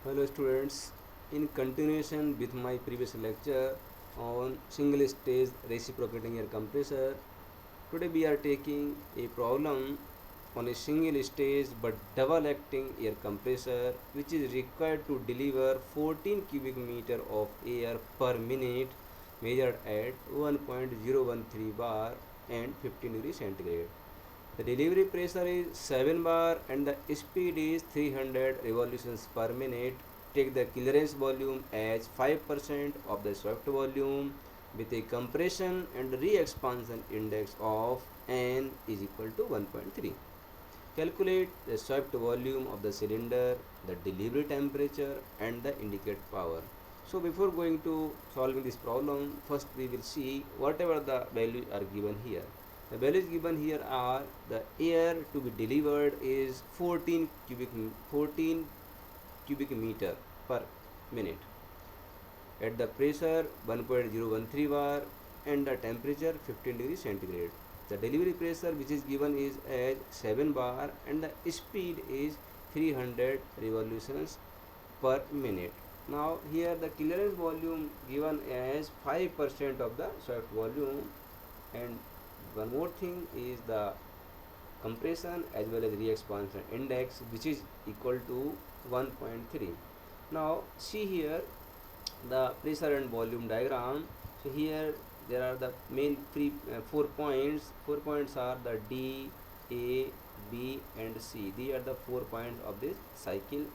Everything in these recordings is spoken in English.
Hello students, in continuation with my previous lecture on single stage reciprocating air compressor, today we are taking a problem on a single stage but double acting air compressor which is required to deliver 14 cubic meter of air per minute measured at 1.013 bar and 15 degrees centigrade. The delivery pressure is 7 bar and the speed is 300 revolutions per minute. Take the clearance volume as 5% of the swept volume with a compression and re-expansion index of n is equal to 1.3. Calculate the swept volume of the cylinder, the delivery temperature and the indicated power. So before going to solving this problem, first we will see whatever the values are given here. The values given here are the air to be delivered is 14 cubic meter per minute at the pressure 1.013 bar and the temperature 15 degrees centigrade. The delivery pressure which is given is as 7 bar and the speed is 300 revolutions per minute. Now here the clearance volume given as 5% of the swept volume, and one more thing is the compression as well as re-expansion index which is equal to 1.3. Now see here the pressure and volume diagram. So here there are the main 4 points. 4 points are the D, A, B and C. These are the 4 points of this cycle.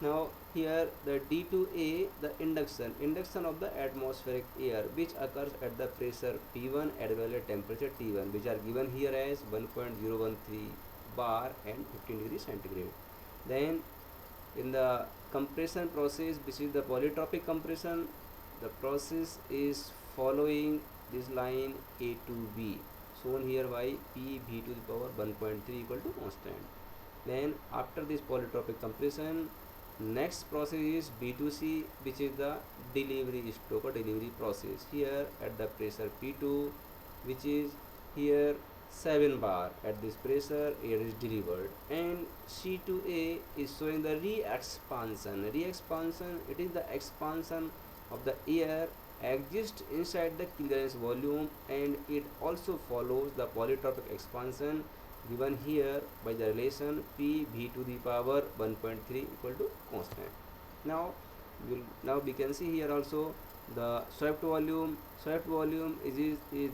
Now here the D2A, the induction of the atmospheric air which occurs at the pressure P1 as well as temperature T1, which are given here as 1.013 bar and 15 degrees centigrade. Then in the compression process, which is the polytropic compression, the process is following this line A to B, shown here by P V to the power 1.3 equal to constant. Then after this polytropic compression, next process is B2C, which is the delivery stroke or delivery process. Here at the pressure P2, which is here 7 bar at this pressure air is delivered, and C2A is showing the re-expansion. Re-expansion, it is the expansion of the air exists inside the clearance volume, and it also follows the polytropic expansion given here by the relation P V to the power 1.3 equal to constant. Now we can see here also the swept volume. Swept volume is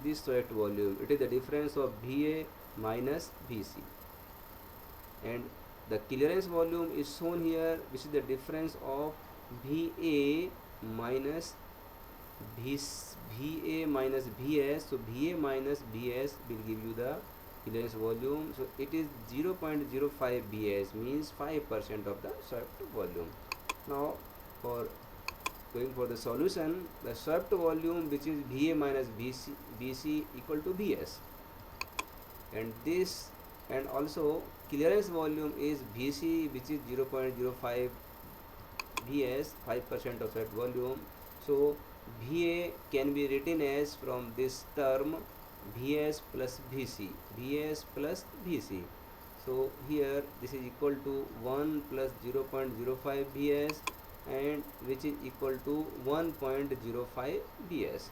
this swept volume. It is the difference of VA minus VC, and the clearance volume is shown here, which is the difference of VA minus VA minus VS. So VA minus VS will give you the clearance volume. So it is 0.05 VS, means 5% of the swept volume. Now for going for the solution, the swept volume which is VA minus VC equal to VS, and this, and also clearance volume is VC, which is 0.05 VS, 5% of that volume. So VA can be written as from this term VS plus VC, VS plus VC. So here this is equal to 1 plus 0.05 VS, and which is equal to 1.05 VS.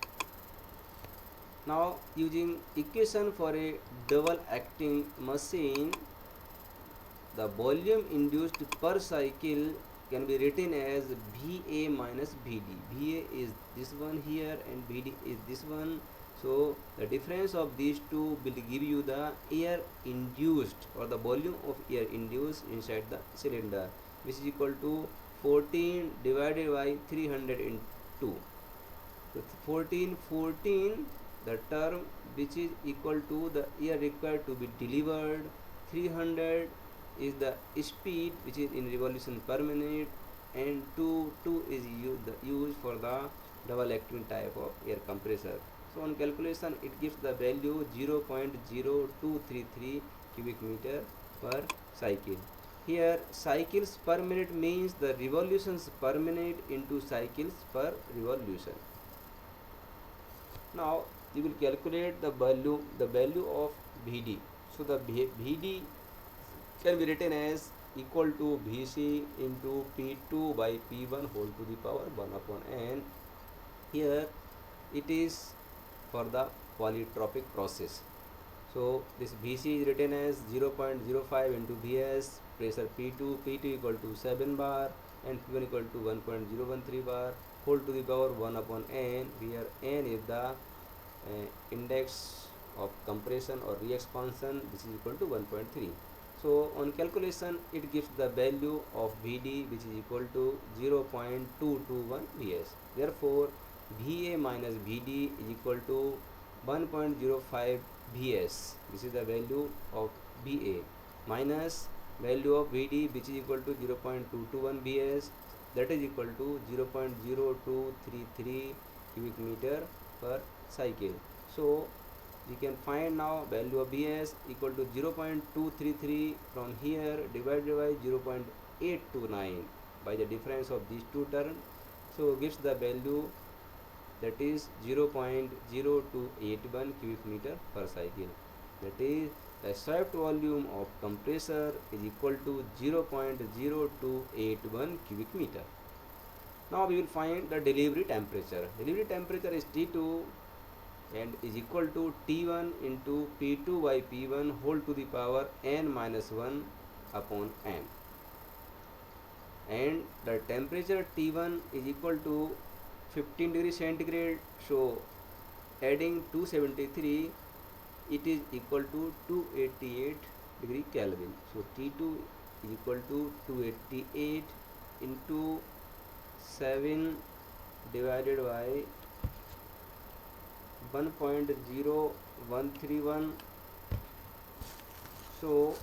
Now using equation for a double acting machine, the volume induced per cycle can be written as VA minus VD. VA is this one here and VD is this one. So the difference of these two will give you the air induced or the volume of air induced inside the cylinder, which is equal to 14 divided by 300 into 2. So 14 the term which is equal to the air required to be delivered, 300 is the speed which is in revolution per minute, and 2 is used for the double acting type of air compressor. So on calculation it gives the value 0.0233 cubic meter per cycle. Here cycles per minute means the revolutions per minute into cycles per revolution. Now you will calculate the value of VD. So the VD can be written as equal to Vc into P2 by P1 whole to the power 1 upon n. Here it is for the polytropic process. So this Vc is written as 0.05 into Vs, pressure P2 equal to 7 bar and P1 equal to 1.013 bar whole to the power 1 upon n, where n is the index of compression or re-expansion, which is equal to 1.3. So on calculation it gives the value of Vd, which is equal to 0.221 Vs. Therefore Va minus Vd is equal to 1.05 Vs. This is the value of Va minus value of Vd, which is equal to 0.221 Vs, that is equal to 0.0233 cubic meter per cycle. So we can find now value of Vs equal to 0.233 from here divided by 0.829 by the difference of these two terms. So gives the value that is 0.0281 cubic meter per cycle. That is the swept volume of compressor is equal to 0.0281 cubic meter. Now we will find the delivery temperature. Delivery temperature is T2 and is equal to T1 into P2 by P1 whole to the power n minus 1 upon n. And the temperature T1 is equal to 15 degrees centigrade. So adding 273, it is equal to 288 degree Kelvin. So T2 is equal to 288 into 7 divided by 1.0131. So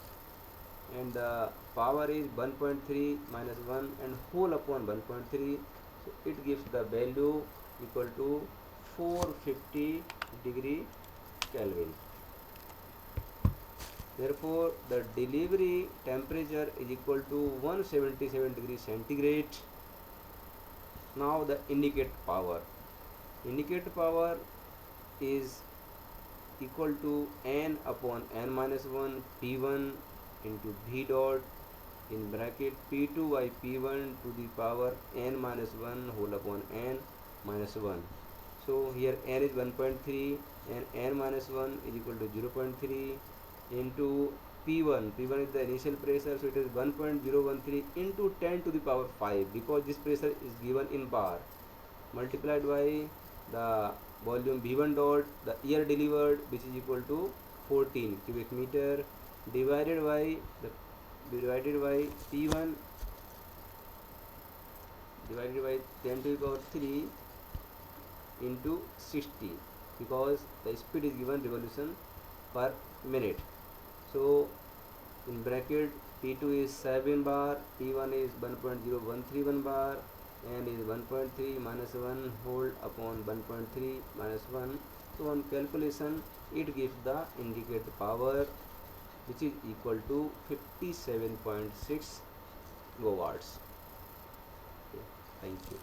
and the power is 1.3 minus 1 and whole upon 1.3. So it gives the value equal to 450 degree Kelvin. Therefore the delivery temperature is equal to 177 degrees centigrade. Now the indicate power. Indicate power is equal to n upon n minus 1 P1 into V dot in bracket P2 by P1 to the power n minus 1 whole upon n minus 1. So here n is 1.3 and n minus 1 is equal to 0.3 into P1 is the initial pressure, so it is 1.013 into 10 to the power 5, because this pressure is given in bar, multiplied by the volume V1 dot, the air delivered, which is equal to 14 cubic meter, divided by P1 divided by 10 to the power 3 into 60, because the speed is given revolution per minute. So in bracket P2 is 7 bar, P1 is 1.0131 bar, and is 1.3 minus 1 whole upon 1.3 minus 1. So on calculation it gives the indicated power, which is equal to 57.6 megawatts. Okay, thank you.